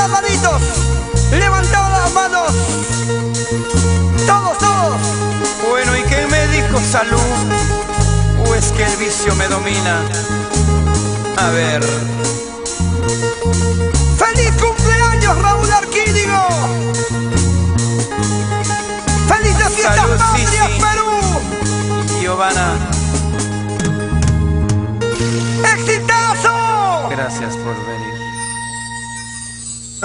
las manitos, levantad las manos. Todos, todos. Bueno, ¿y qué me dijo salud? ¿O es que el vicio me domina? A ver. ¡Feliz cumpleaños, Raúl Arquídigo! ¡Felices fiestas Salud, patrias, sí. Perú! Giovanna, ¡Exitazo! gracias por venir.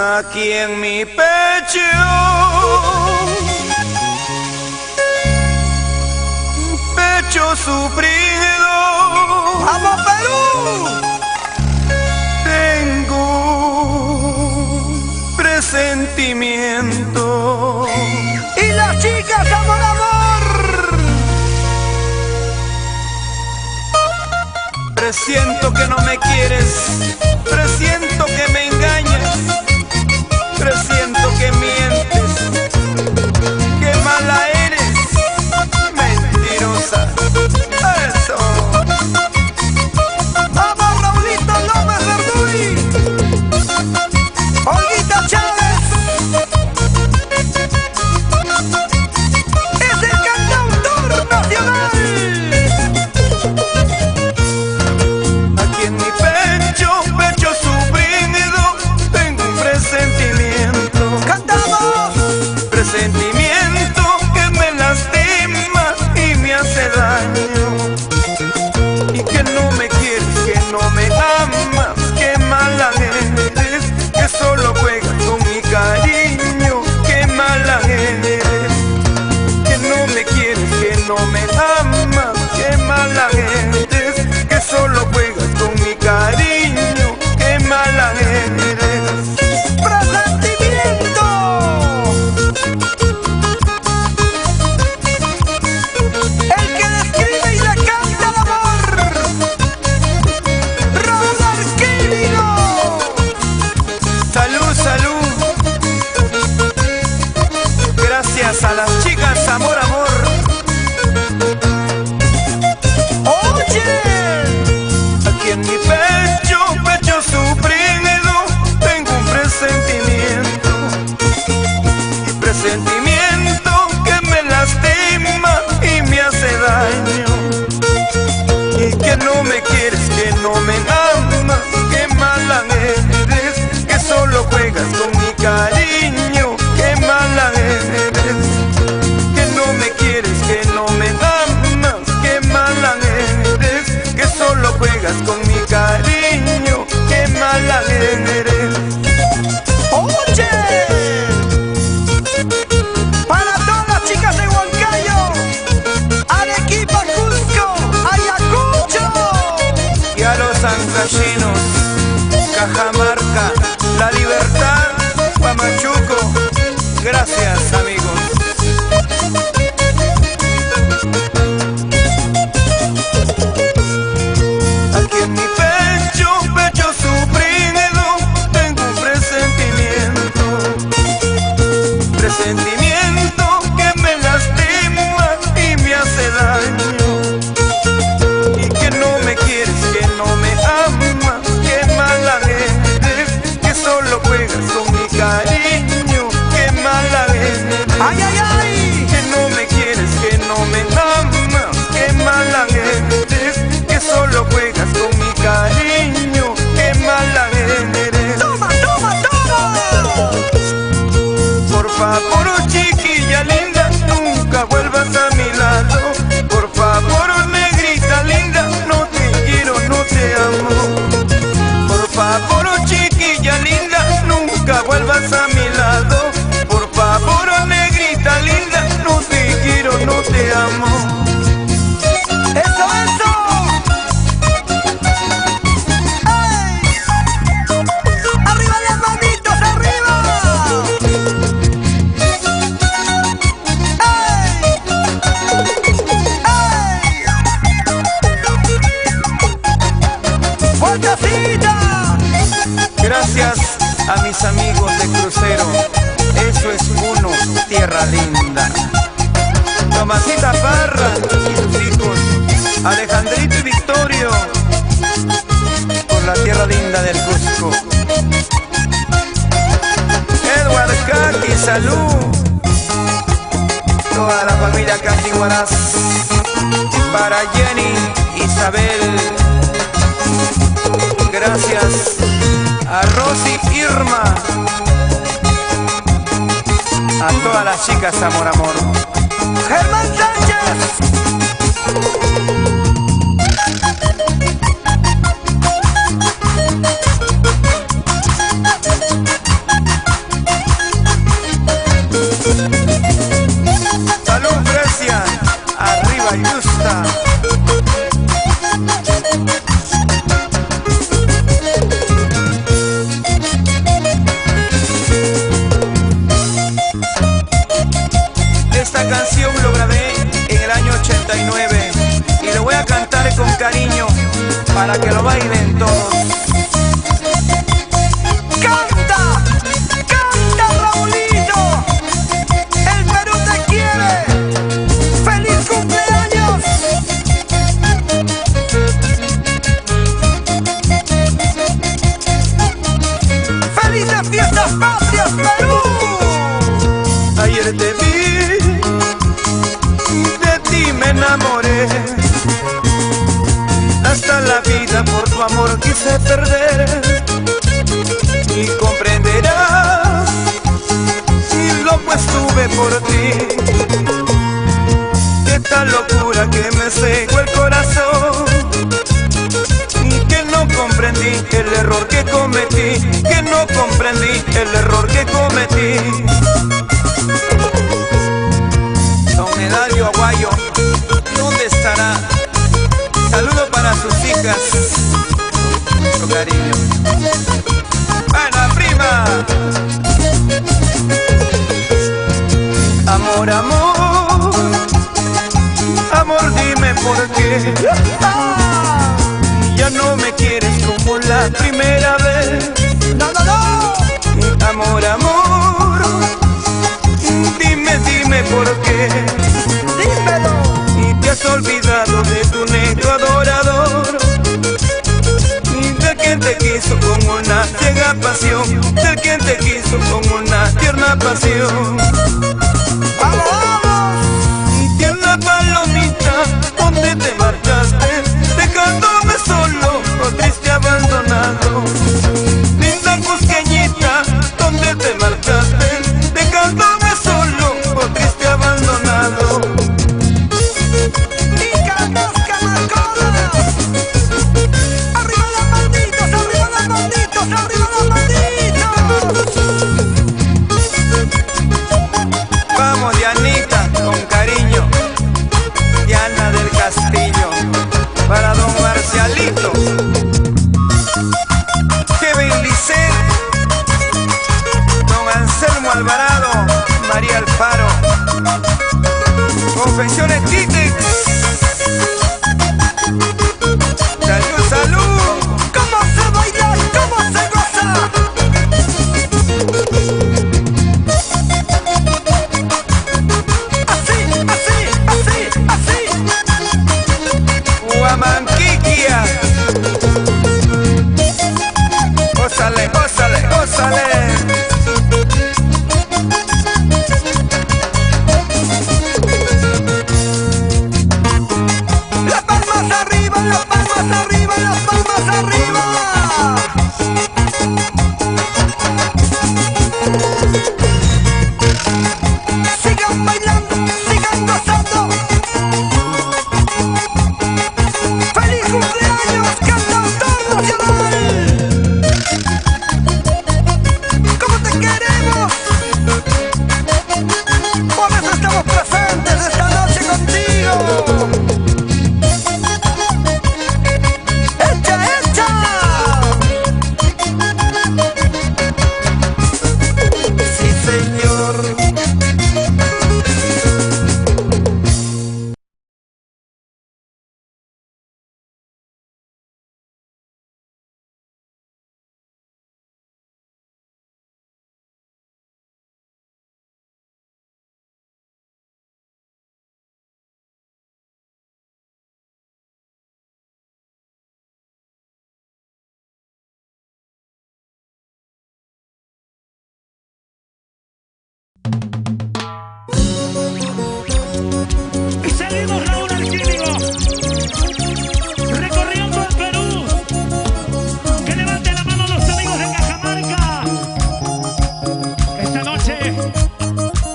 Aquí en mi pecho, pecho sufrido, ¡Vamos, Perú! tengo un presentimiento. ¡Y las chicas, amor, amor! Presiento que no me quieres, presiento que me engañas, presiento que mientes, que mala eres, mentirosa. Eso. ¡Vamos, Raulito López Verduy! ¡Olguita Chávez! ¡Es el cantautor nacional! Aquí en mi pecho, pecho sufrido, tengo un presentimiento. ¡Cantamos! Presentimiento que me lastima y me hace daño. Y que no me quieres, que no me amas, que mala eres, que solo juegas con mi cariño, que mala eres. Que no me quieres, que no me amas, que mala eres, que solo juegas con mi cariño, que mala eres. ¡Presentimiento! El que le escribe y le canta el amor. Raúl Arquídigo. Salud, salud. Gracias a las chicas, amor, amor. Oye, Aquí en mi pecho, pecho sufrido, tengo un presentimiento. Y presentimiento que me lastima y me hace daño. Y que no me quieres, que no me amas, que mala eres, que solo juegas con mi cariño, que mala eres. Que no me quieres, que no me amas, que mala eres, que solo juegas con mi cariño, que mala eres. oye. Para todas las chicas de Huancayo, Arequipa, Cusco, Ayacucho. Y a los sancachinos, Cajamarca, La Libertad, Pamachuco, gracias amigos. Aquí en mi pecho, pecho sufrido, tengo un presentimiento. Presentimiento que me lastima y me hace daño. Y que no me quieres, que no me amas, que mala eres, que solo juegas con mi cariño, que mala eres. ¡Ay, ay, ay! Que no me quieres, que no me amas, que mala eres, que solo juegas con mi cariño, que mala eres. ¡Toma, toma, toma! Por favor, chiquilla linda, nunca vuelvas a mi lado. Por favor, negrita linda, no te quiero, no te amo. Por favor, chiquilla linda, nunca vuelvas a mi lado. Por favor, negrita linda, no te quiero, no te amo. ¡Eso, eso! ¡Ey! ¡Arriba las manitos, arriba! ¡Ey! ¡Ey! ¡Fuertecita! Gracias a mis amigos de crucero, eso es uno, tierra linda. Tomasita Parra y sus hijos, Alejandrito y Victorio, por la tierra linda del Cusco. Salud, toda la familia Cantiguaraz, para Jenny, Isabel, gracias a Rosy, Irma, a todas las chicas, amor, amor. Germán Sánchez. Salud, Grecia, arriba Yusta. Esta canción lo grabé en el año 89 y lo voy a cantar con cariño para que lo bailen todos. ¡Canta! ¡Canta, Raulito! ¡El Perú te quiere! ¡Feliz cumpleaños! ¡Felices fiestas patrias, Perú! Ayer te vi, de ti me enamoré, hasta la vida por tu amor quise perder. Y comprenderás, si loco estuve por ti, qué tal locura que me cegó el corazón, y que no comprendí el error que cometí, que no comprendí el error que cometí. Don Edalio Aguayo, ¿dónde estará? Saludo para sus hijas, con cariño. ¡Ana prima! Amor, amor, amor, dime por qué ya no me quieres como la primera vez. ¡No, no, no! Amor, amor, dime por qué. ¡Dímelo! Y te has olvidado de tu negro adorador, y de quien te quiso con una ciega pasión, de quien te quiso con una tierna pasión. ¡Vamos, vamos! Y tierna palomita, ¿dónde te marchaste? Dejándome solo, o triste abandonado. Linda cusqueñita, ¿dónde te marchaste? Dejándome solo, o triste abandonado. ¡Arriba los malditos! ¡Arriba los malditos! ¡Arriba los malditos! Vamos, Dianita, con cariño. Diana del Castillo, para don Marcialito. Kevin Lisset, don Anselmo Alvarado, María Alfaro. Confecciones Titex. Salud, salud. ¿Cómo se baila? ¿Cómo se goza? Así, así, así, así. Huamanquiquia. Ósale, ósale, ósale.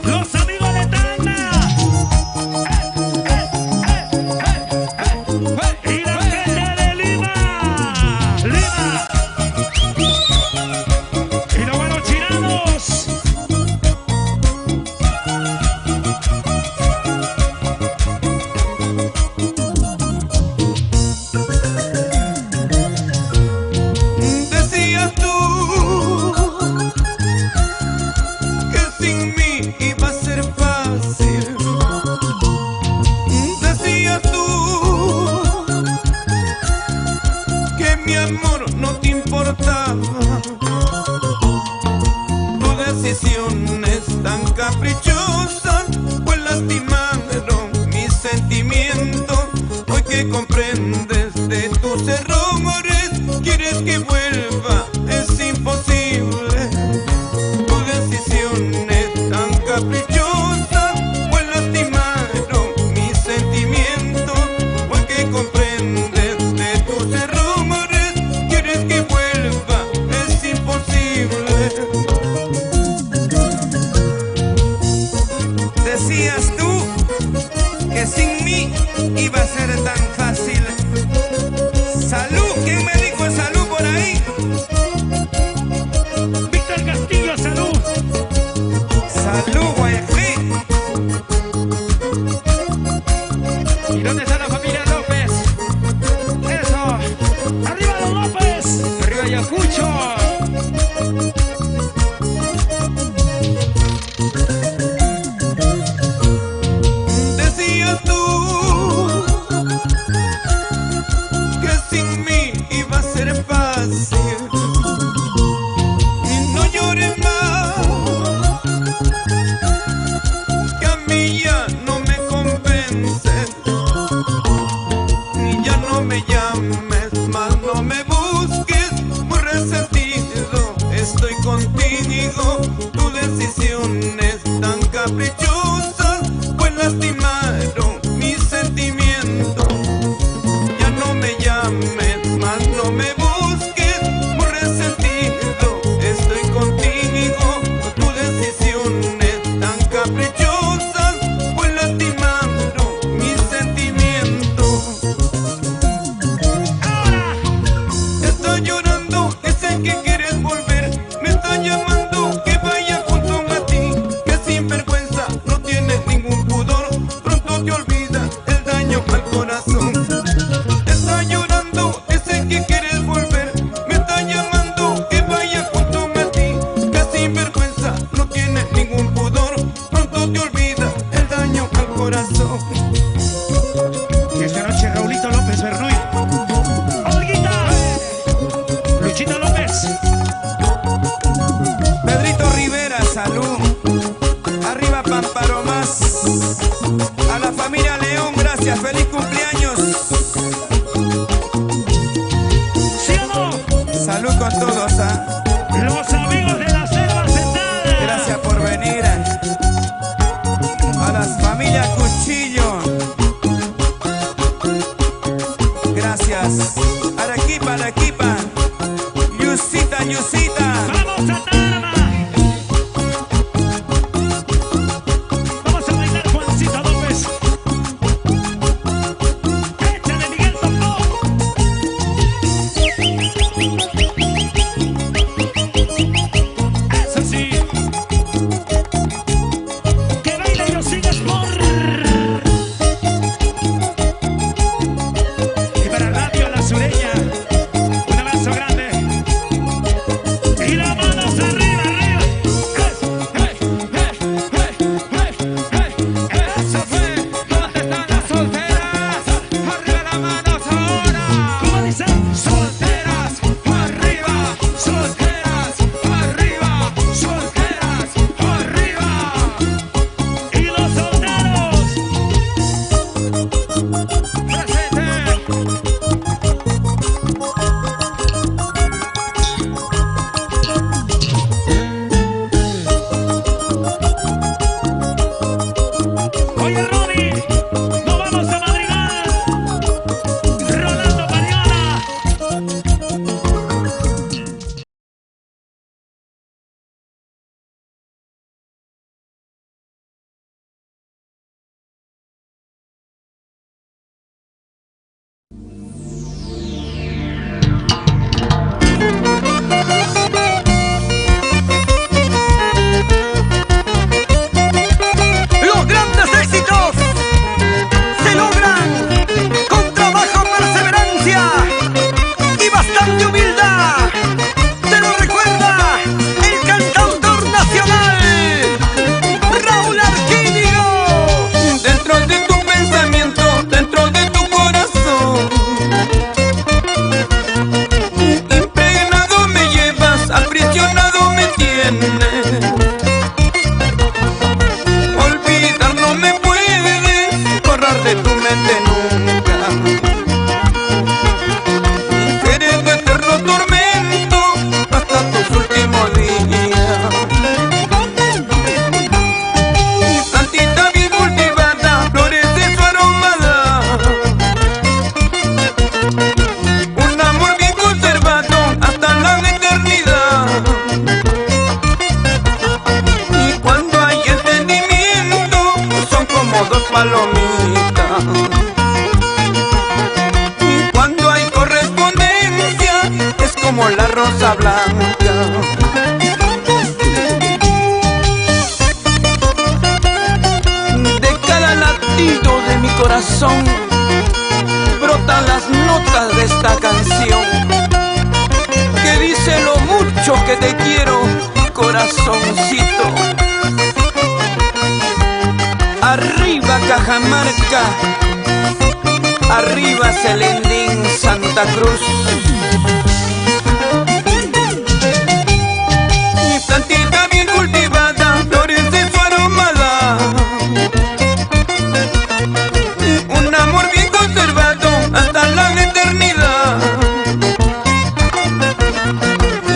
Los amigos de Tacna. Y la gente de Lima. Y los buenos chiranos. Decías tú que sin mí iba a ser fácil. Decías tú que mi amor no te importaba. Tu decisión es tan caprichosa, pues lastimaron mis sentimientos. Hoy que comprendes de tus errores, quieres que vuelva, es imposible. Tu decisión es tan caprichosa, pues lastimaron mis sentimientos. Hoy que comprendes de tus errores, quieres que vuelva, es imposible. Decías tú que sin mí iba a ser tan fácil. Salud, ¿quién me dijo salud por ahí? Víctor Castillo, salud. Salud, Guayaquil. ¿Y dónde está la familia López? Eso. Arriba los López. Arriba Ayacucho. Decías tú que sin mí iba a ser fácil. Y no llores más, que a mí ya no me convences. Y ya no me llames más, no me busques, muy resentido estoy contigo. Tu decisión es tan caprichosa, pues lastimaron mis sentimientos. Ya no me llames más, no me busques, muy resentido estoy contigo. Tu decisión es tan caprichosa, pues lastimaron mis sentimientos. Estoy llorando, que sé que quieres volver. Me está llamando que vaya junto a ti. Que sin vergüenza no tienes ningún pudor. Pronto te olvidas el daño al corazón. Está llorando, que sé que quieres volver. Me está llamando que vaya junto a ti. Que sin vergüenza no tienes ningún pudor. Pronto te olvidas el daño al corazón. Y esta noche Raulito López Bernoy. Olguita. Luchita López. Pedrito Rivera, salud. Arriba Pamparomás. A la familia León, gracias. Feliz cumpleaños. ¿Sí o no? Salud con todos, ¿ah? Los amigos de la selva sentada. Gracias por venir. A las familias Cuchillo. Gracias. Arequipa, Arequipa. Yusita, Yusita. Vamos a Tarma. Vamos a bailar Juancito López. Échale Miguel Tocó. Eso sí. corazón brotan las notas de esta canción que dice lo mucho que te quiero, corazoncito. Arriba Cajamarca, arriba Celendín, Santa Cruz. Mi plantita bien cultivada, flores de su aromada, un amor bien conservado hasta la eternidad.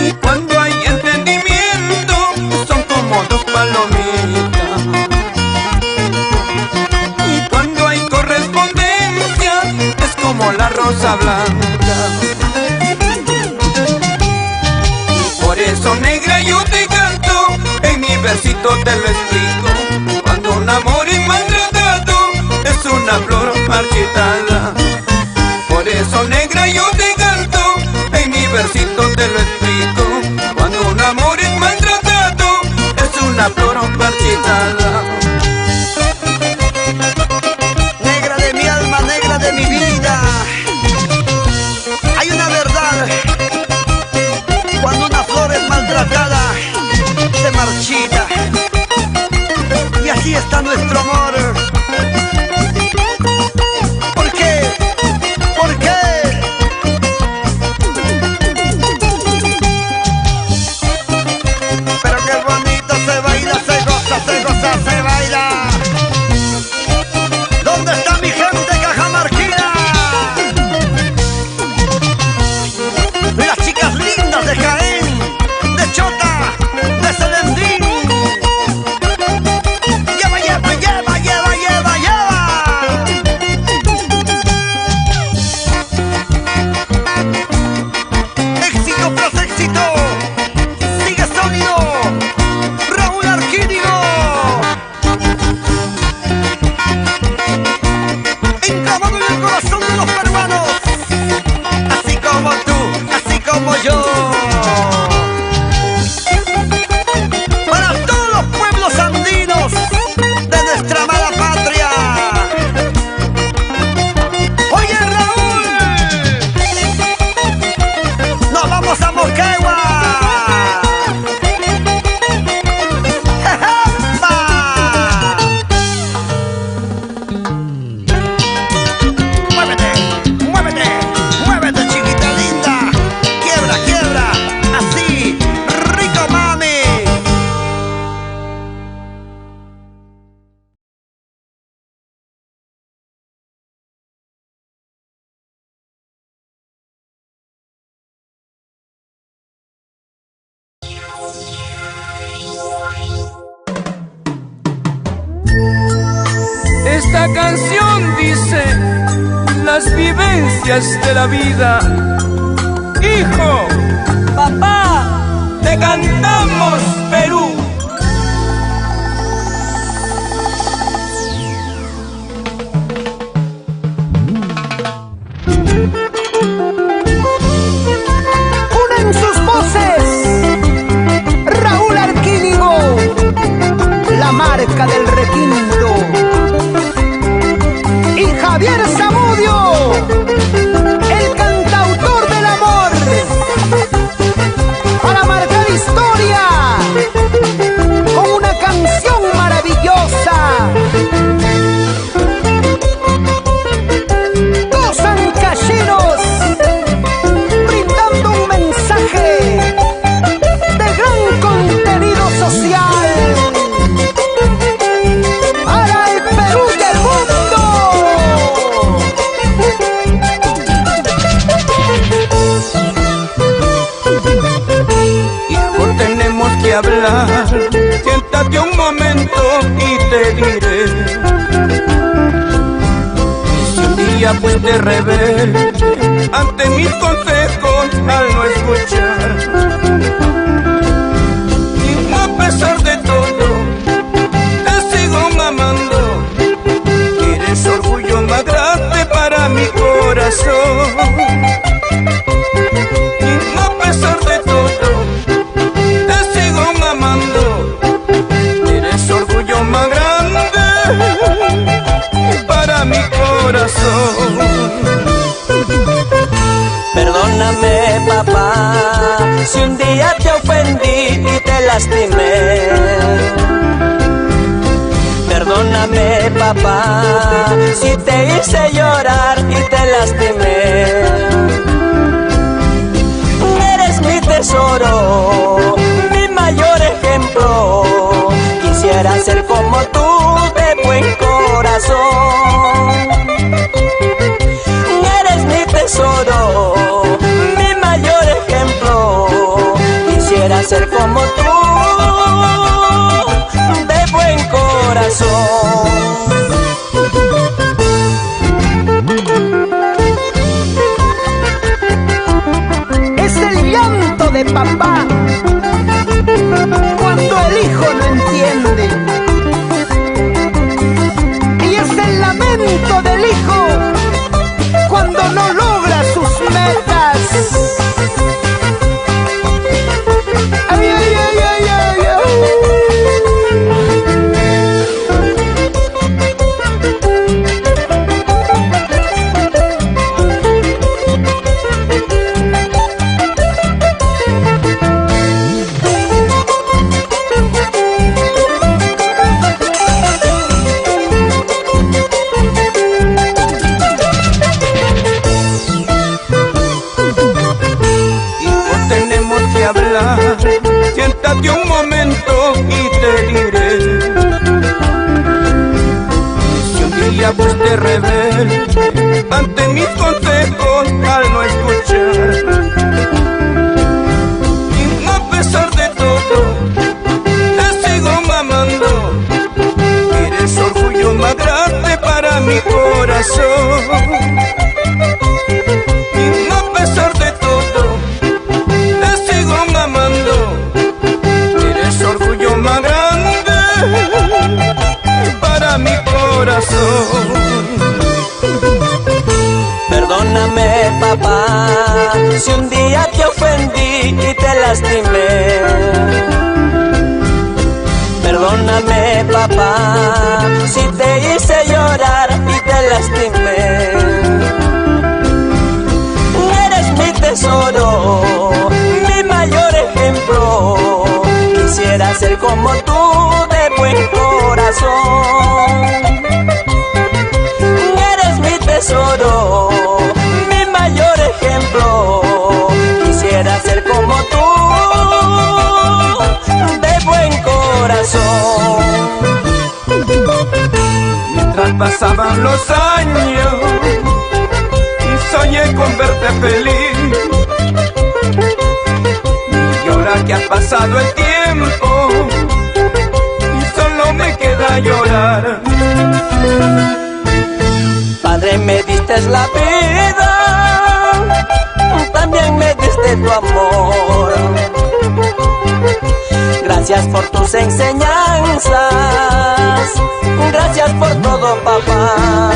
Y cuando hay entendimiento, son como dos palomitas. Y cuando hay correspondencia, es como la rosa blanca. Por eso, negra, yo te canto, en mi versito te lo explico. Cuando un amor es maltratado, es una flor marchitada. Por eso, negra, yo te canto, en mi versito te lo explico. Cuando un amor es maltratado, es una flor marchitada. Negra de mi alma, negra de mi vida, hay una verdad: cuando una flor es maltratada, se marchita. Y así está nuestro amor. ¿Por qué? ¿Por qué? Pero qué bonito se baila, se goza, se baila. ¿Dónde está mi gente cajamarquina? Las chicas lindas de Jaén, de Chota, de Celendín. Lleva, lleva, lleva, lleva, lleva, lleva. Éxito tras éxito, sigue sólido Raúl Arquínigo, enclavado en el corazón de los peruanos, así como tú, así como yo. Para todos los pueblos andinos de nuestra amada patria. Oye, Raúl, nos vamos a Moquegua. ¡Epa! Muévete, muévete, muévete, chiquita linda. Quiebra, quiebra, así, rico mami. Esta canción dice las vivencias de la vida. Hijo, papá, te cantamos Perú. Unen sus voces Raúl Arquínigo, la marca del requinto, y Javier Zamudio, el cantautor del amor, para marcar historia con una canción maravillosa. Dos ancayeros brindando un mensaje de gran contenido social para el Perú y el mundo. Hijo, tenemos que hablar. Siéntate un momento y te diré. Si un día fuiste rebelde ante mis consejos al no escuchar, y a pesar de todo te sigo amando. Eres orgullo más grande para mi corazón. Y a pesar de todo te sigo amando. Eres orgullo más grande para mi corazón. un día te ofendí y te lastimé. Perdóname, papá, si te hice llorar y te lastimé. Eres mi tesoro, mi mayor ejemplo. Quisiera ser como tú, de buen corazón. Eres mi tesoro, mi mayor ejemplo. Quisiera ser como tú, de buen corazón. Es el llanto de papá cuando el hijo no entiende, y es el lamento del hijo cuando no logra sus metas. Ay, ay, ay, ay, ay, ay. Siéntate un momento y te diré. Si un día fuiste rebelde ante mis consejos al no escuchar, y a pesar de todo te sigo amando, eres orgullo más grande para mi corazón. Y a pesar de todo te sigo amando, eres orgullo más grande para mi corazón. Perdóname, papá, si un día te ofendí y te lastimé. Perdóname, papá, si te hice llorar y te lastimé. Eres mi tesoro, mi mayor ejemplo. Quisiera ser como tú, de buen corazón. Eres mi tesoro, mi mayor ejemplo. Quisiera ser como tú, de buen corazón. Mientras pasaban los años y soñé con verte feliz, y ahora que ha pasado el tiempo y solo me queda llorar. Padre, me diste la vida, también me diste tu amor. Gracias por tus enseñanzas, gracias por todo, papá.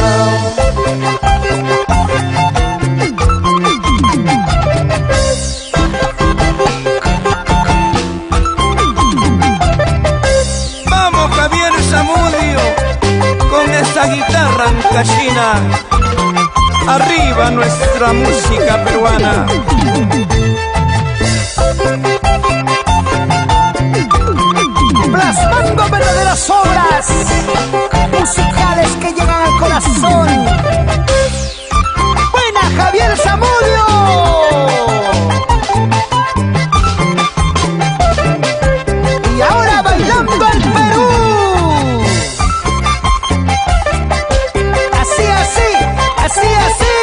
Vamos, Javier Zamudio, con esa guitarra ancashina. Arriba nuestra música peruana. Plasmando verdaderas obras musicales que llegan al corazón. ¡Buena, Javier Zamudio! Y ahora bailando el Perú. Así, así, así, así.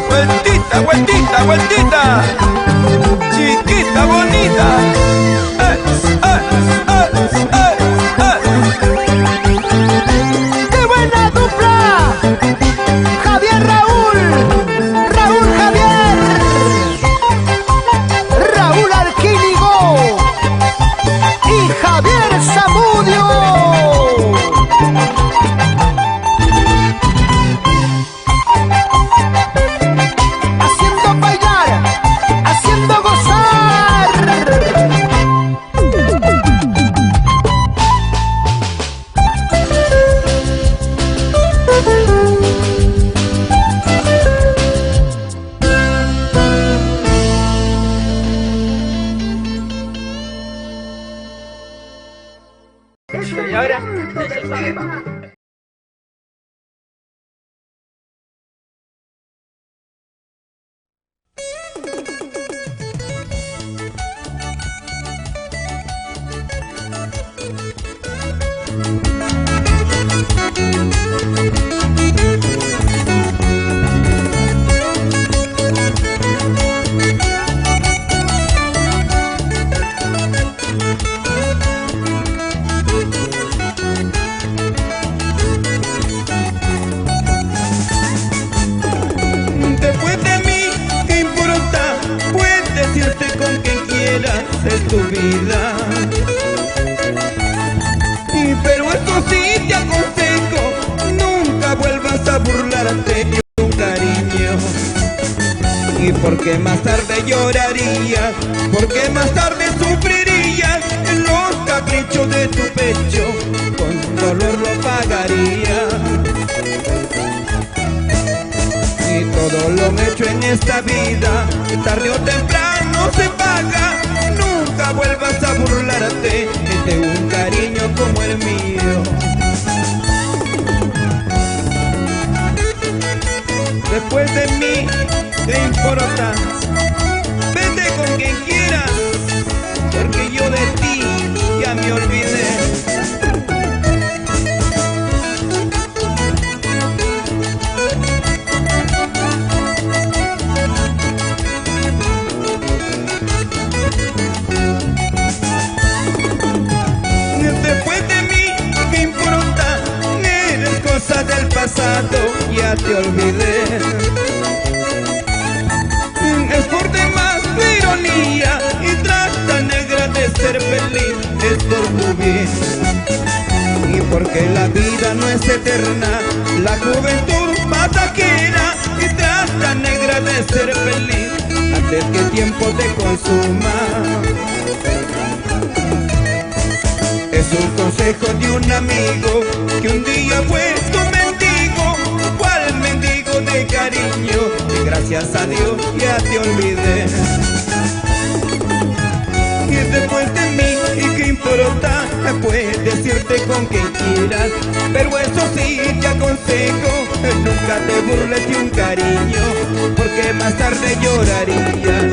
Vueltita, vueltita, vueltita, chiquita bonita. ¡Qué buena dupla! Javier Raúl, Raúl Javier, Raúl Alquínigo y Javier Zamudio. Haciendo bailar Y ahora, Después de mí, ¿qué importa? Puedes decirte con quien quieras en tu vida. Pero eso sí te aconsejo, nunca vuelvas a burlarte de un cariño. Y porque más tarde lloraría, porque más tarde sufriría en los caprichos de tu pecho, con dolor lo pagaría. Y todo lo hecho en esta vida, tarde o temprano se paga. Nunca vuelvas a burlarte de un cariño como el mío. Después de mí, ¿qué importa? Vete con quien quieras, porque yo de ti ya me olvidé. Después de mí, ¿qué importa? Eres cosa del pasado, ya te olvidé. Es por demás tu ironía y trata negra de ser feliz, es por tu bien. Y porque la vida no es eterna, la juventud pasajera, y trata negra de ser feliz antes que el tiempo te consuma. Es un consejo de un amigo que un día fue tu mendigo. ¿Cuál mendigo de cariño? Y gracias a Dios ya te olvidé. Y después de mí, ¿y qué importa? Puedes decirte con quien quieras, pero eso sí te aconsejo, nunca te burles de un cariño, porque más tarde llorarías.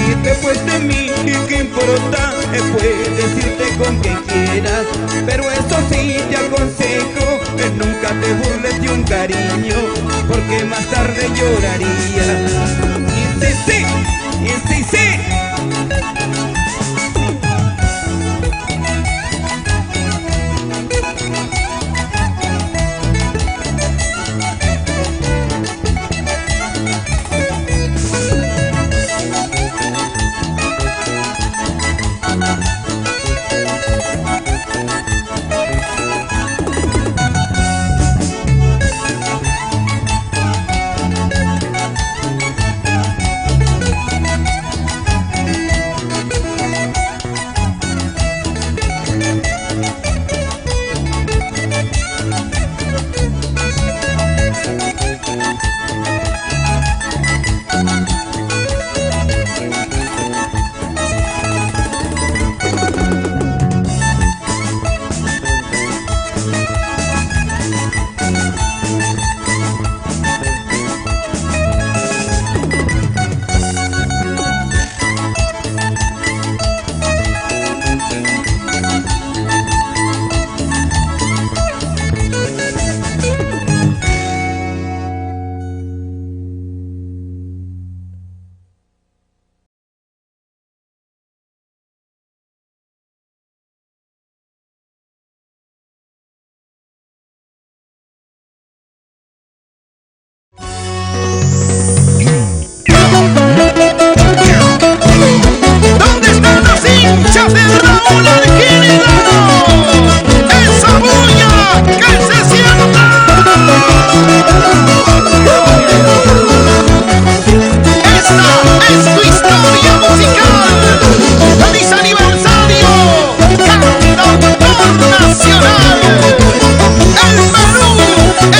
Y después de mí, ¿y qué importa? Puedes decirte con quien quieras, pero eso sí te aconsejo, nunca te burles de un cariño, porque más tarde llorarías. Y sí, sí, y sí, sí.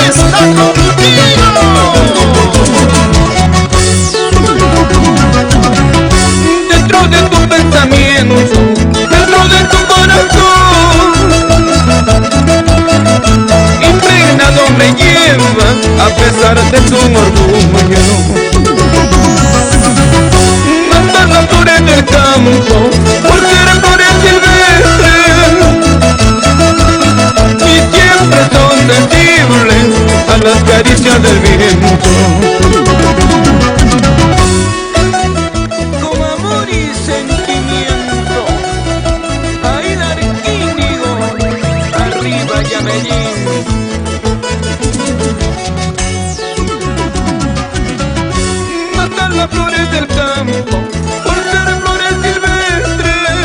Es besarte con orgullo. Matar las flores del campo por ser flores silvestres y siempre son sensibles a las caricias del viento. Con amor y sentimiento, ahí Darquínigo, arriba Yamellín. Matar las flores del campo por ser flores silvestres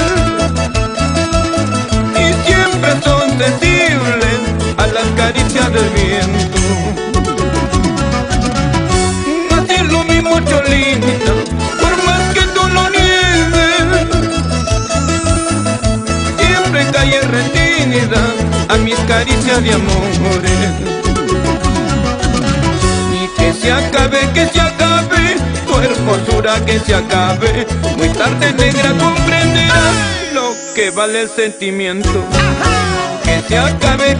y siempre son sensibles a las caricias del viento. Así es lo mismo, Cholita, por más que tú lo niegues, siempre cae retenida a mis caricias de amores. Y que se acabe tu hermosura, que se acabe. Muy tarde, negra, comprenderás lo que vale el sentimiento. Que se acabe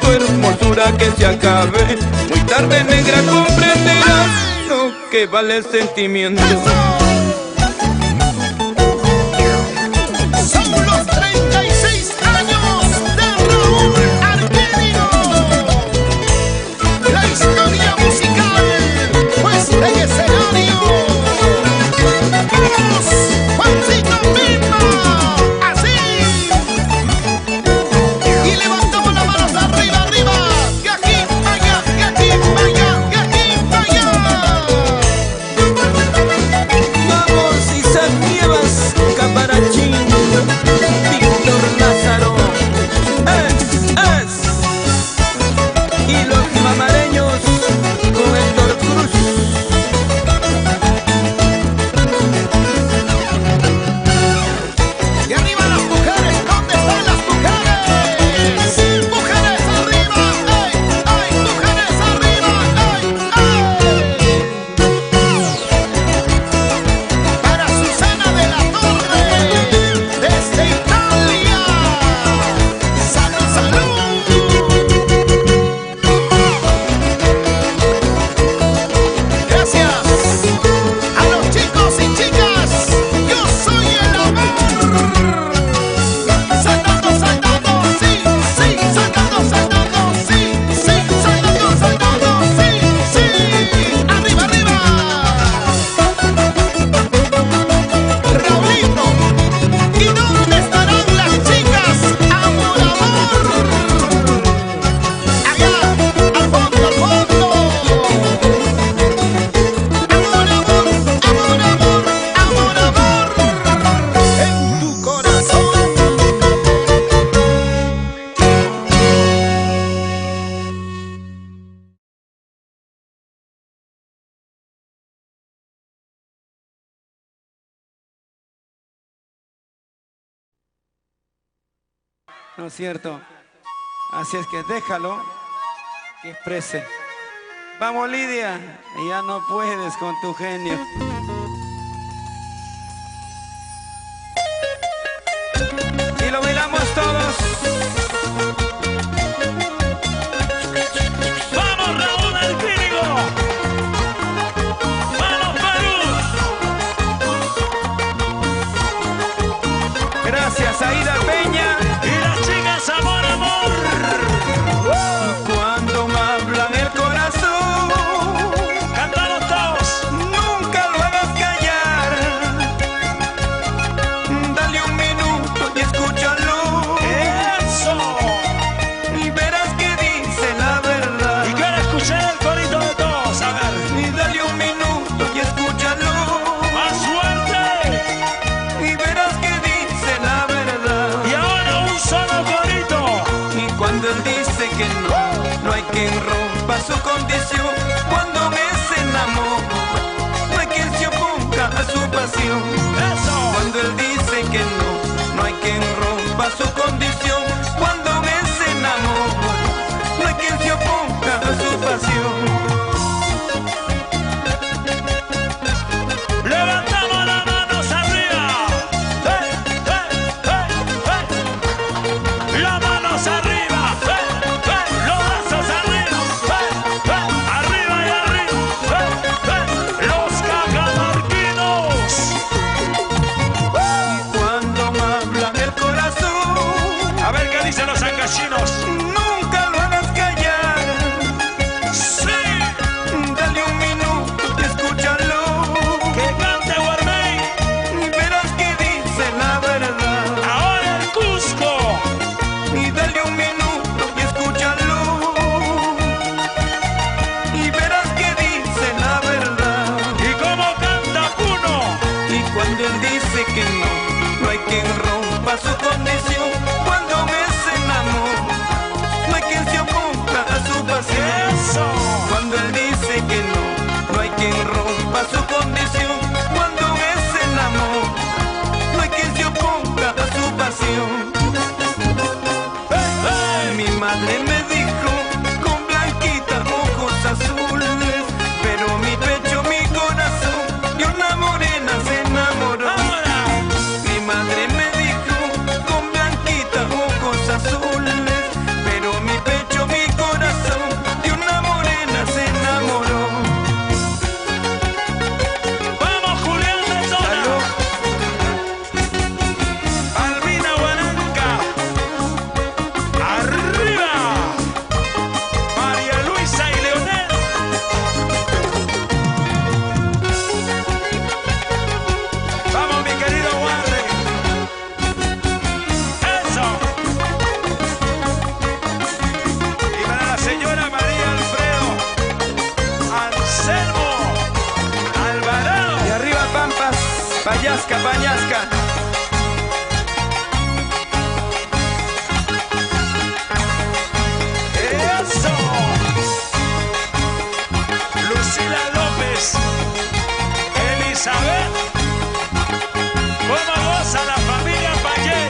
tu hermosura, que se acabe. Muy tarde, negra, comprenderás lo que vale el sentimiento. Son los 36 años de Raúl Arquínigo. La historia musical, pues en escenario. ¡Vamos, Juancito Pimba! Así. Y levantamos las manos arriba, arriba. Que aquí vaya, que aquí vaya, que aquí vaya. Vamos, Isaac Nievas, Caparachín, Víctor Lázaro, y los mamareños con Héctor Cruz. Y arriba las mujeres, ¿dónde están las mujeres? Mujeres arriba, ¡ay! ¡Ay! Mujeres arriba, ¡ay! ¡Ay! Para Susana de la Torre, desde Italia. ¡Salud, salud! Gracias a los chicos y chicas. Yo soy el amor. Saltando, saltando, sí, sí. Saltando, saltando, sí, sí. Saltando, saltando, sí, sí. Arriba, arriba. Raulito, ¿y dónde estarán las chicas? Amor, amor. Allá, al fondo, al fondo. Amor, amor, amor, amor, amor, amor, en tu corazón. ¿No es cierto? Así es que déjalo que exprese. Vamos, Lidia, ya no puedes con tu genio. Y lo bailamos todos. ¡Vamos, Raúl Arquínigo! ¡Vamos, Perú! Gracias, Aida Peña. Y las chicas, amor, amor. Cuando me hablan el corazón, Cántalo todos. nunca lo hagas callar. Dale un minuto y escúchalo. Eso. Y verás que dice la verdad. Y quiero escuchar el corito de todos. A ver. Y dale un minuto y escúchalo. Más fuerte. Y verás que dice la verdad. Y ahora un solo corito. Y cuando él dice que no, no hay quien rompa su condición. Cuando me se enamora, no hay quien se oponga a su pasión. Eso. Cuando él dice que no, no hay quien rompa su condición. Cuando me se enamora, no hay quien se oponga a su pasión. Levantamos las manos arriba. ¡Hey, hey, hey, hey! Las manos arriba. ¡Hey, hey! Los brazos arriba. ¡Hey, hey! Pañasca, Pañasca. ¡Eso! Lucila López, Elizabeth, ¿cómo goza la familia Payé?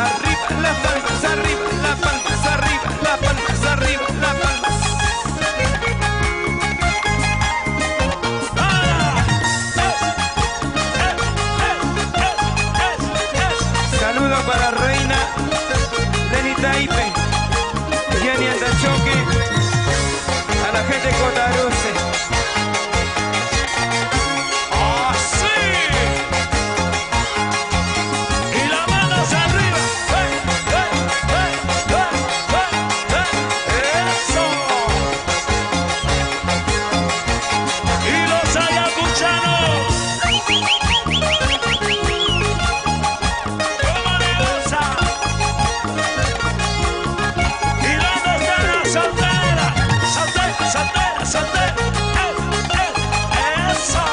Arriba, las palmas arriba, las palmas arriba, las palmas arriba, las palmas. Saludo para Reina, Lenny Taipe, Jenny Andachoque, a la gente de Cotaruce. ¡Ah, sí! Y las manos arriba. ¡Eso! Y los ayacuchanos. ¡Cómo le goza! Y dónde está la soltera. Soltera, soltera, soltera. ¡Eso!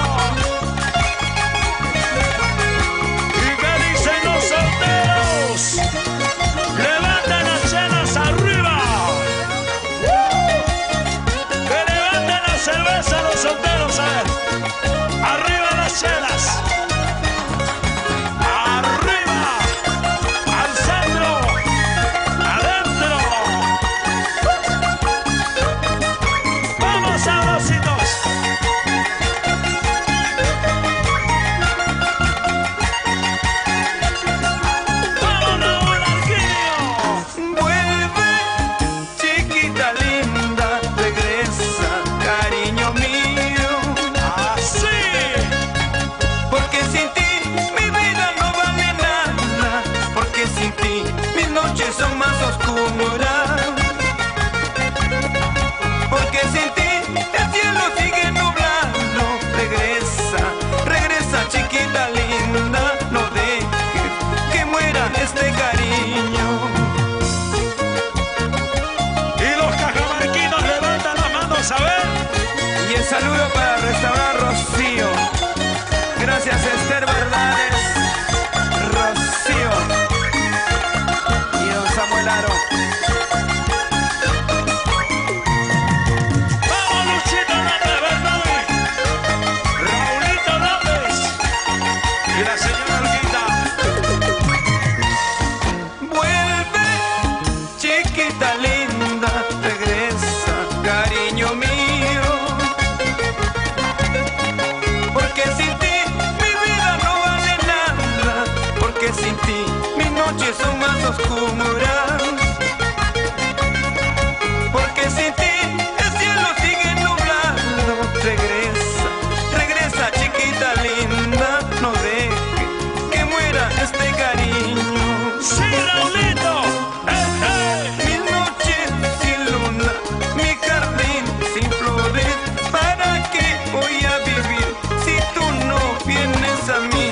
¿Y qué dicen los solteros? ¡Levanten las chelas arriba! ¡Que levanten la cerveza los solteros! A ver, arriba las chelas. ¡Arriba! ¡Al centro! ¡Adentro! ¡Vamos, sabrositos! ¡Vámonos, Monarquillo! Vuelve, chiquita linda, regresa, cariño mío. ¡Así! Porque sin ti mi vida no vale nada, porque sin ti mis noches son más oscuras. Porque sin ti el cielo sigue nublado. Regresa, regresa chiquita linda, no dejes que muera este cariño. Y los cajamarquinos levantan las manos, a ver. Y el saludo para Restaurar Rocío. Gracias Esther Verdades, Rocío y don Samuel Aro. ¡Vamos, Luchito López, Bernoulli! ¡Raulito López! Y la señora Olguita. Vuelve, chiquita linda, regresa, cariño mío. Porque sin ti mi vida no vale nada, porque sin ti mis noches son más oscuras. Porque sin ti el cielo sigue nublado. Regresa, regresa chiquita linda, no dejes que muera este cariño. ¡Sí, Raulito! Mis noches sin luna, mi jardín sin flores, ¿para qué voy a vivir si tú no vienes a mí?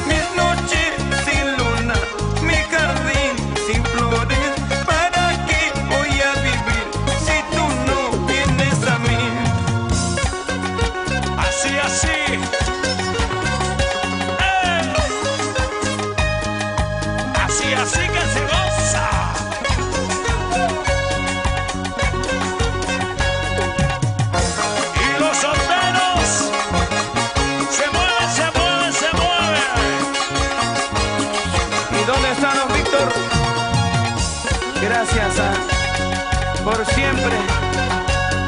Mis noches sin luna, mi jardín sin flores, ¿para qué voy a vivir si tú no vienes a mí? Así, así. Así, así que se goza. Y los solteros se mueven, se mueven, se mueven. ¿Y dónde están los Víctor? Gracias por siempre,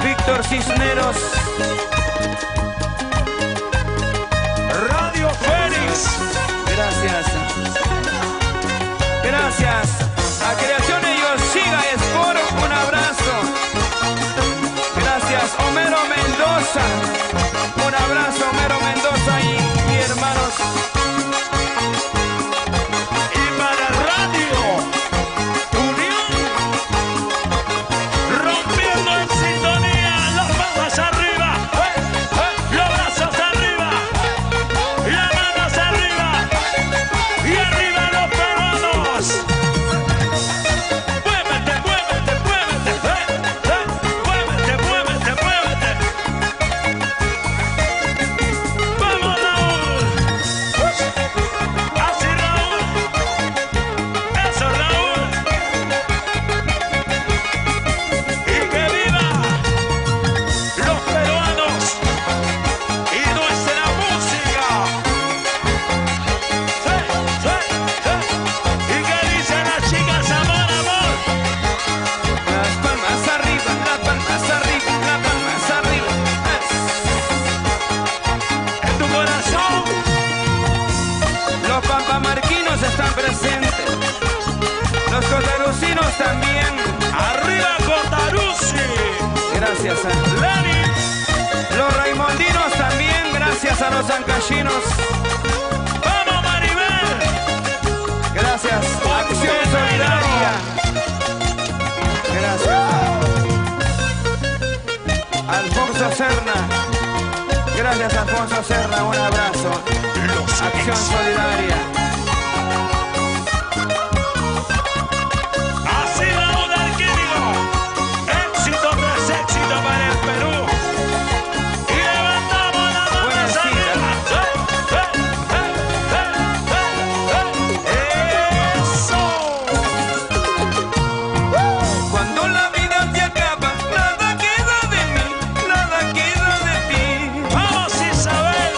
Víctor Cisneros. Radio Fénix. Gracias. Gracias a Creaciones Yosiga Sport, un abrazo. Gracias Homero Mendoza, un abrazo Homero Mendoza y hermanos. Y para Radio Unión, rompiendo en sintonía, las palmas arriba. ¡Hey, hey! gracias. Lenny. Los raimondinos también, gracias a los ancachinos. Vamos, Maribel. Gracias. Acción Solidaria. Gracias. Alfonso Serna. Gracias, Alfonso Serna. Un abrazo. Acción Solidaria. Así vamos del químico. Éxito tras éxito para el Perú. Y levantamos la mano Buenas arriba. Eso. Cuando la vida se acaba, nada queda de mí, nada queda de ti. Vamos, Isabel.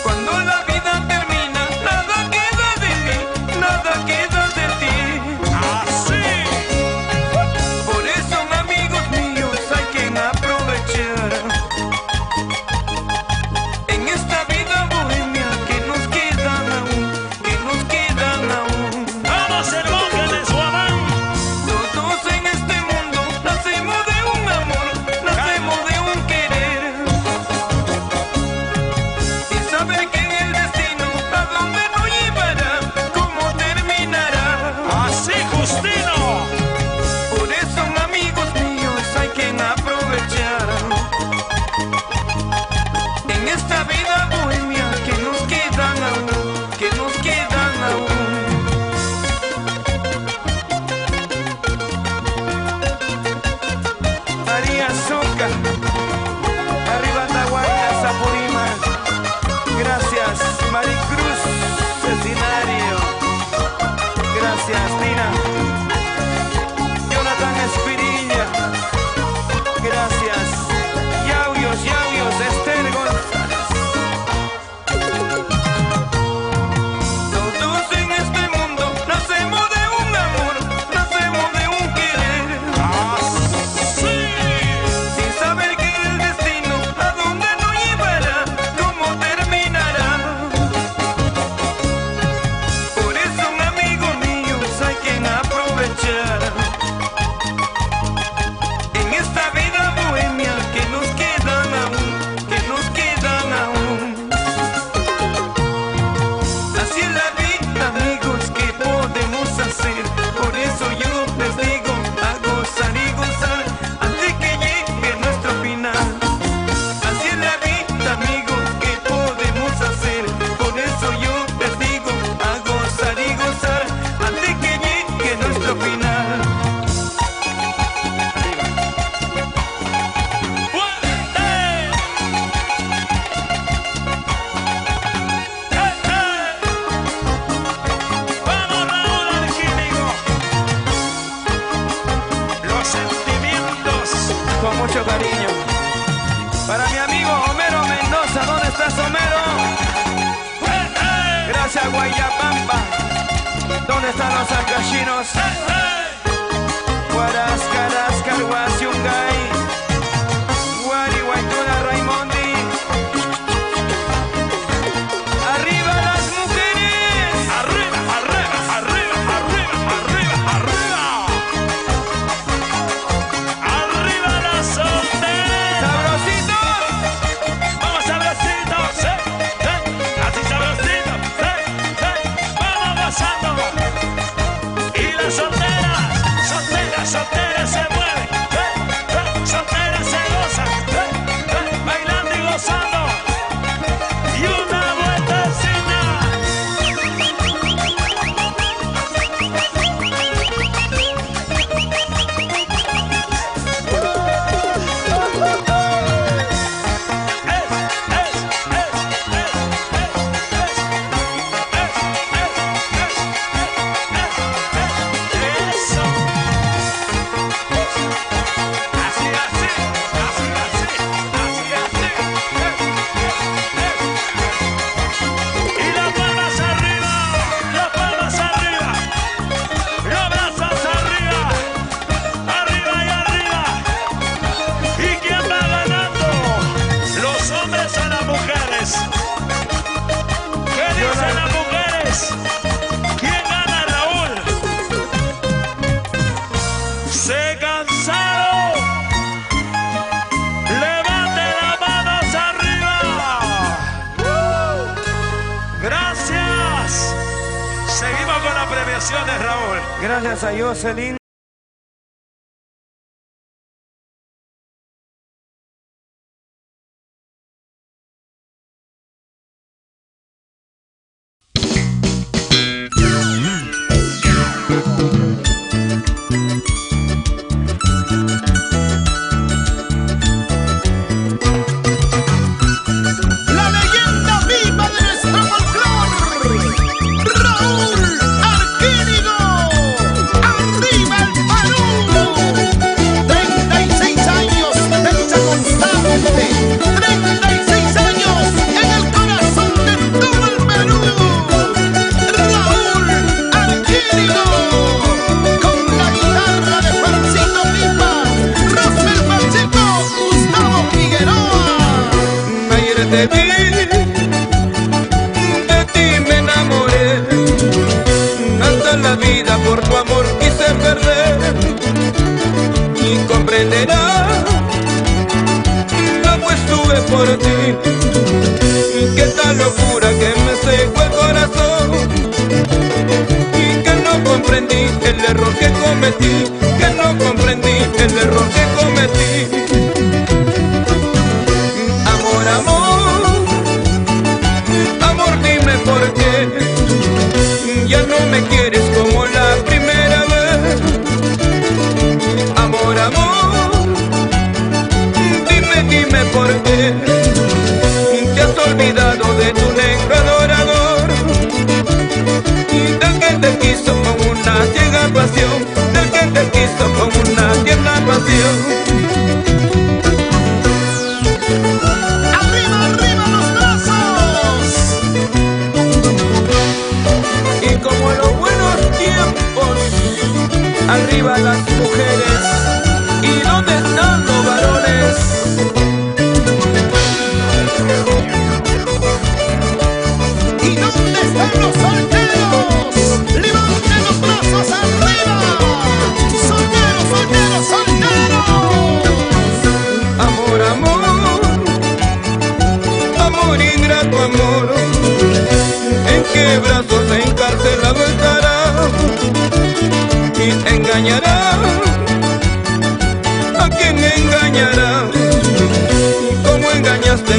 Cuando la vida termina, nada queda de mí, nada queda de ti. Así. Por eso, amigos míos, hay que aprovechar en esta vida bohemia que nos quedan aún, que nos quedan aún. Vamos, el monje de Suamán. Todos en este mundo nacemos de un amor, nacemos de un querer. Sin saber que en el destino a dónde nos llevará, cómo terminará. Así, Justino. Por eso, amigos míos, hay que aprovechar en esta vida bohemia que nos quedan aún, que nos quedan aún. María Soca, arriba Tahuayna, Zapurima. Gracias, Maricruz, Cecinario. Gracias, Tina. Jonathan Espirilla. Gracias. Yauyos, Esther González. Todos en este mundo nacemos de un amor, nacemos de un querer. Así. Sin saber que el destino a dónde nos llevará, cómo terminará. Por eso, amigos míos, hay que aprovechar en esta vida bohemia que nos quedan aún, que nos quedan aún. Así es la vida, amigos, ¿qué podemos hacer? Por eso yo les digo a gozar y gozar antes que llegue nuestro final. Así es la vida, amigos, ¿qué podemos hacer? Por eso yo les digo a gozar y gozar antes que llegue nuestro final. Vamos, Raúl Alquímico. Los sentimientos. Con mucho cariño. Para mi amigo Homero Mendoza, ¿dónde estás, Homero? Gracias, Guayapampa. ¿Dónde están los alcachinos? Huarascaras, Carhuasiungay. Guari, Guaituna, Raimondi. ¡Arriba las mujeres! Arriba, arriba, arriba, arriba, arriba, arriba. Arriba las solteras. ¡Sabrositos! Vamos, sabrositos. Así sabrositos. Vamos gozando. Y las solteras, solteras, solteras se mueven. Gracias a Jocelyn. La leyenda viva de nuestro folclore, Raúl Arquínigo. ¡Arriba el Perú! 36 años de lucha constante, 36 años en el corazón de todo el Perú. Raúl Arquínigo, con la guitarra de Juancito Pipa, Rosmel Pacheco, Gustavo Figueroa. Ayer te vi, de ti me enamoré, hasta la vida por tu amor quise perder, y comprenderás cómo estuve por ti, qué tal locura que me secó el corazón, y que no comprendí el error que cometí, que no comprendí el error que cometí. Amor, amor, amor, dime por qué ya no me quieres como la primera vez. Amor, amor, dime por qué te has olvidado de tu negro adorador, del que te quiso con una ciega pasión, del que te quiso con una tierna pasión. ¡Arriba, arriba los brazos! Y como en los buenos tiempos, arriba las mujeres. ¿Y dónde están los varones? ¿Y dónde están los solteros? ¡Levanten los brazos arriba! ¡Solteros, solteros, solteros! Amor, amor, amor, ingrato amor, ¿en qué brazos encarcelado estará? Y engañará, ¿a quién engañará? ¿Cómo engañaste a